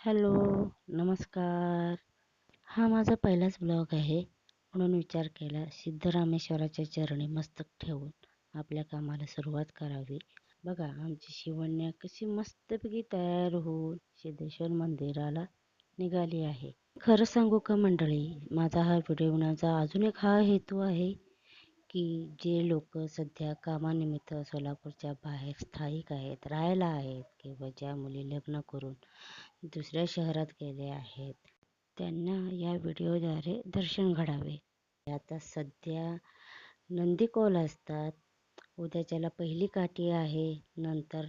Hello, नमस्कार. हा माझा पहिलाच ब्लॉग आहे, म्हणून विचार केला सिद्धरामेश्वराच्या चरणी मस्तक ठेवून आपल्या कामाला सुरुवात करावी. बघा, आमची शिवण्या कशी मस्तपैकी तयार होऊन सिद्धेश्वर मंदिराला निघाली आहे. खरं सांगू का मंडळी, माझा हा व्हिडिओ बनवण्याचा अजून एक हा हेतू आहे की जे लोक सध्या कामानिमित्त सोलापूरच्या बाहेर स्थायिक आहेत, राहायला आहेत, किंवा ज्या मुली लग्न करून दुसऱ्या शहरात गेले आहेत, त्यांना या व्हिडिओद्वारे दर्शन घडावे. आता सध्या नंदीकौल असतात, उद्याच्याला पहिली काठी आहे, नंतर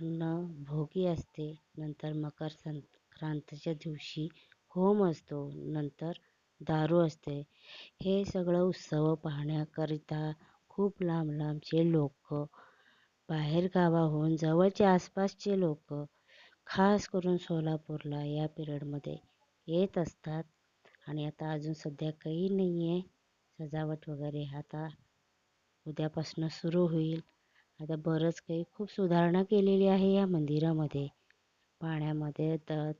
भोगी असते, नंतर मकर संक्रांतीच्या दिवशी होम असतो, नंतर दारू असते. हे सगळं उत्सव पाहण्याकरिता खूप लांब लांबचे लोक, बाहेर गावाहून जवळचे आसपासचे लोक खास करून सोलापूरला या पिरियडमध्ये येत असतात. आणि आता अजून सध्या काही नाही आहे, सजावट वगैरे आता उद्यापासून सुरू होईल. आता बरंच काही खूप सुधारणा केलेली आहे या मंदिरामध्ये. पाण्यामध्ये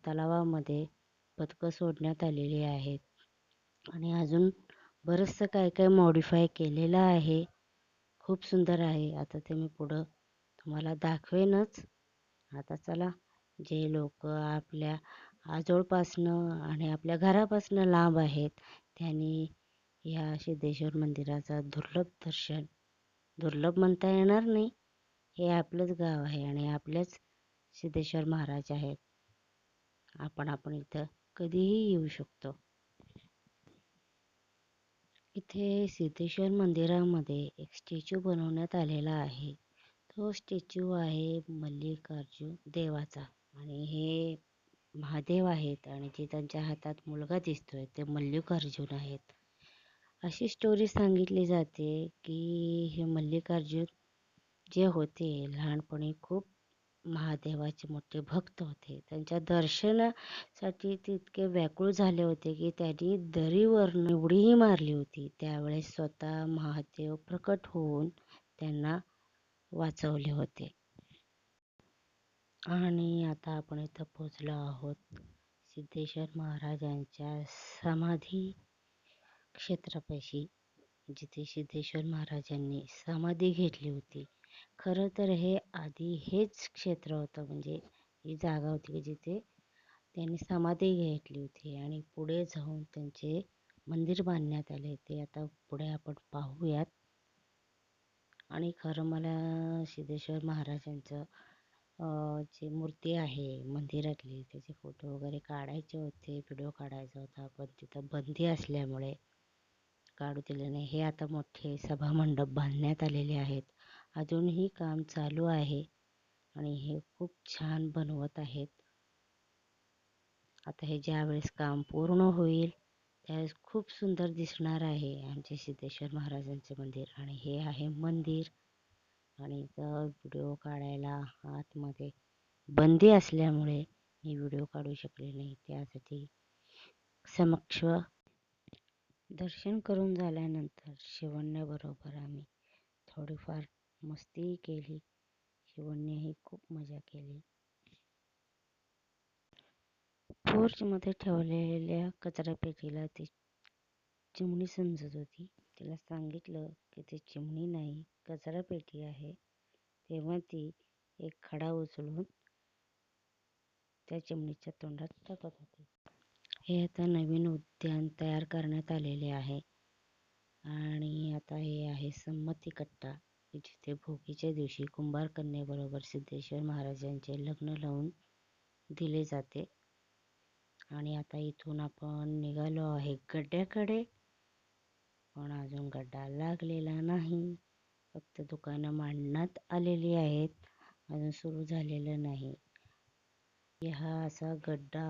तलावामध्ये पदकं सोडण्यात आलेली आहेत आणि अजून बरंचसं काय काय मॉडिफाय केलेलं आहे. खूप सुंदर आहे. आता ते मी पुढं तुम्हाला दाखवेनच. आता चला, जे लोक आपल्या आजोळपासनं आणि आपल्या घरापासनं लांब आहेत, त्यांनी या सिद्धेश्वर मंदिराचा दुर्लभ म्हणता येणार नाही, हे आपलंच गाव आहे आणि आपलेच सिद्धेश्वर महाराज आहेत. आपण इथं कधीही येऊ शकतो. इथे सिद्धेश्वर मंदिरामध्ये एक स्टॅच्यू बनवण्यात आलेला आहे. तो स्टॅच्यू आहे मल्लिकार्जुन देवाचा आणि हे महादेव आहेत आणि जे त्यांच्या हातात मुलगा दिसतोय ते मल्लिकार्जुन आहेत. अशी स्टोरी सांगितली जाते की हे मल्लिकार्जुन जे होते लहानपणी खूप महादेवाचे मोठे भक्त होते. त्यांच्या दर्शनासाठी ते इतके व्याकुळ झाले होते की त्यांनी दरीवरनं उडीही मारली होती. त्यावेळेस स्वतः महादेव प्रकट होऊन त्यांना वाचवले होते. आणि आता आपण इथं पोचलो आहोत सिद्धेश्वर महाराजांच्या समाधी क्षेत्रापाशी, जिथे सिद्धेश्वर महाराजांनी समाधी घेतली होती. खरं तर हे आधी हेच क्षेत्र होतं, म्हणजे ही जागा होती की जिथे त्यांनी समाधी घेतली होती आणि पुढे जाऊन त्यांचे मंदिर बांधण्यात आले. ते आता पुढे आपण पाहूयात. आणि खरं मला सिद्धेश्वर महाराजांचं जी मूर्ती आहे मंदिरातली, त्याचे फोटो वगैरे काढायचे होते, व्हिडिओ काढायचा होता, पण तिथं बंदी असल्यामुळे काढू दिले नाही. हे आता मोठे सभामंडप बांधण्यात आलेले आहेत. अजूनही काम चालू आहे आणि हे खूप छान बनवत आहेत. आता हे ज्यावेळेस काम पूर्ण होईल त्यावेळेस खूप सुंदर दिसणार आहे आमचे सिद्धेश्वर महाराजांचे मंदिर. आणि हे आहे मंदिर. आणि इथं व्हिडिओ काढायला आतमध्ये बंदी असल्यामुळे मी व्हिडिओ काढू शकले नाही. त्यासाठी समक्ष दर्शन करून झाल्यानंतर शिवण्याबरोबर आम्ही थोडीफार मस्तीही केली. शिवण्याही खूप मजा केली. पोर्चमध्ये ठेवलेल्या कचरापेटीला ती चिमणी समजत होती. तिला सांगितलं की ती चिमणी नाही, कचरापेटी आहे. तेव्हा ती एक खडा उचलून त्या चिमणीच्या तोंडात टाकत होती. हे आता नवीन उद्यान तयार करण्यात आलेले आहे आणि आता हे आहे संमती कट्टा, जिथे भोगीच्या दिवशी कुंभार कन्येबरोबर सिद्धेश्वर महाराजांचे लग्न लावून दिले जाते. आणि आता इथून आपण निघालो आहे गड्ड्याकडे, पण अजून गड्डा लागलेला नाही. फक्त दुकानं मांडण्यात आलेली आहेत, अजून सुरू झालेलं नाही. हा असा गड्डा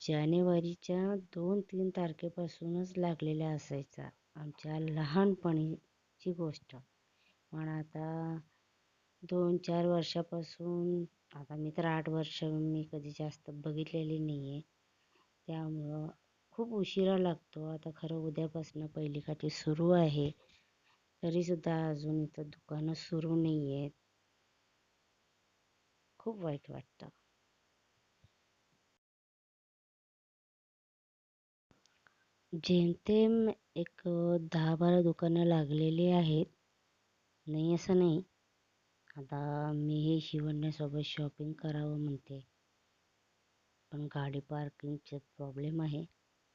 जानेवारीच्या 2-3 तारखेपासूनच लागलेला असायचा. आमच्या लहानपणीची गोष्ट. पण आता 2-4 वर्षापासून, आता मी तर 8 वर्ष मी कधी जास्त बघितलेली नाही आहे, त्यामुळं खूप उशिरा लागतो. आता खरं उद्यापासून पहिली काठी सुरू आहे, तरीसुद्धा अजून इथं दुकानं सुरू नाही आहेत. खूप वाईट वाटतं. जेमतेम एक 10-12 दुकानं लागलेली आहेत. नाही असं नाही. आता मीही शिवण्यासोबत शॉपिंग करावं म्हणते, पण गाडी पार्किंगचे प्रॉब्लेम आहे.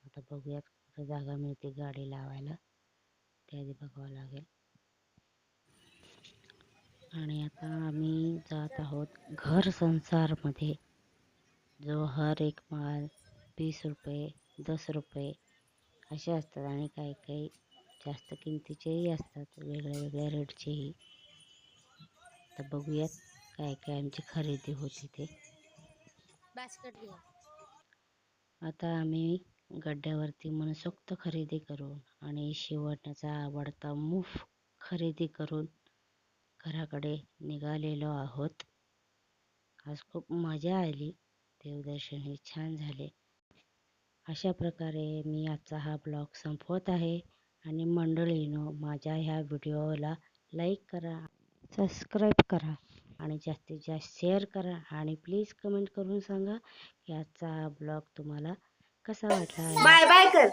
आता बघूयात कुठं जागा मिळते गाडी लावायला, ते आधी बघावं लागेल. आणि आता आम्ही जात आहोत घर संसारमध्ये, जो हर एक माल 20 रुपये 10 रुपये असे असतात आणि काही काही जास्त किमतीचेही असतात, वेगळ्या वेगळ्या रेटचेही. तर बघूयात काय काय आमची खरेदी होती ते. आता आम्ही गड्ड्यावरती मनसोक्त खरेदी करून आणि शिवण्याचा आवडता मूव्ह खरेदी करून घराकडे निघालेलो आहोत. आज खूप मजा आली, देवदर्शन हे छान झाले. अशा प्रकारे मी आजचा हा ब्लॉग संपवत आहे. आणि मंडळींनो, माझ्या ह्या व्हिडिओला लाईक करा, सबस्क्राईब करा आणि जास्तीत जास्त शेअर करा आणि प्लीज कमेंट करून सांगा की आजचा हा ब्लॉग तुम्हाला कसा वाटला आहे. बाय बाय कर.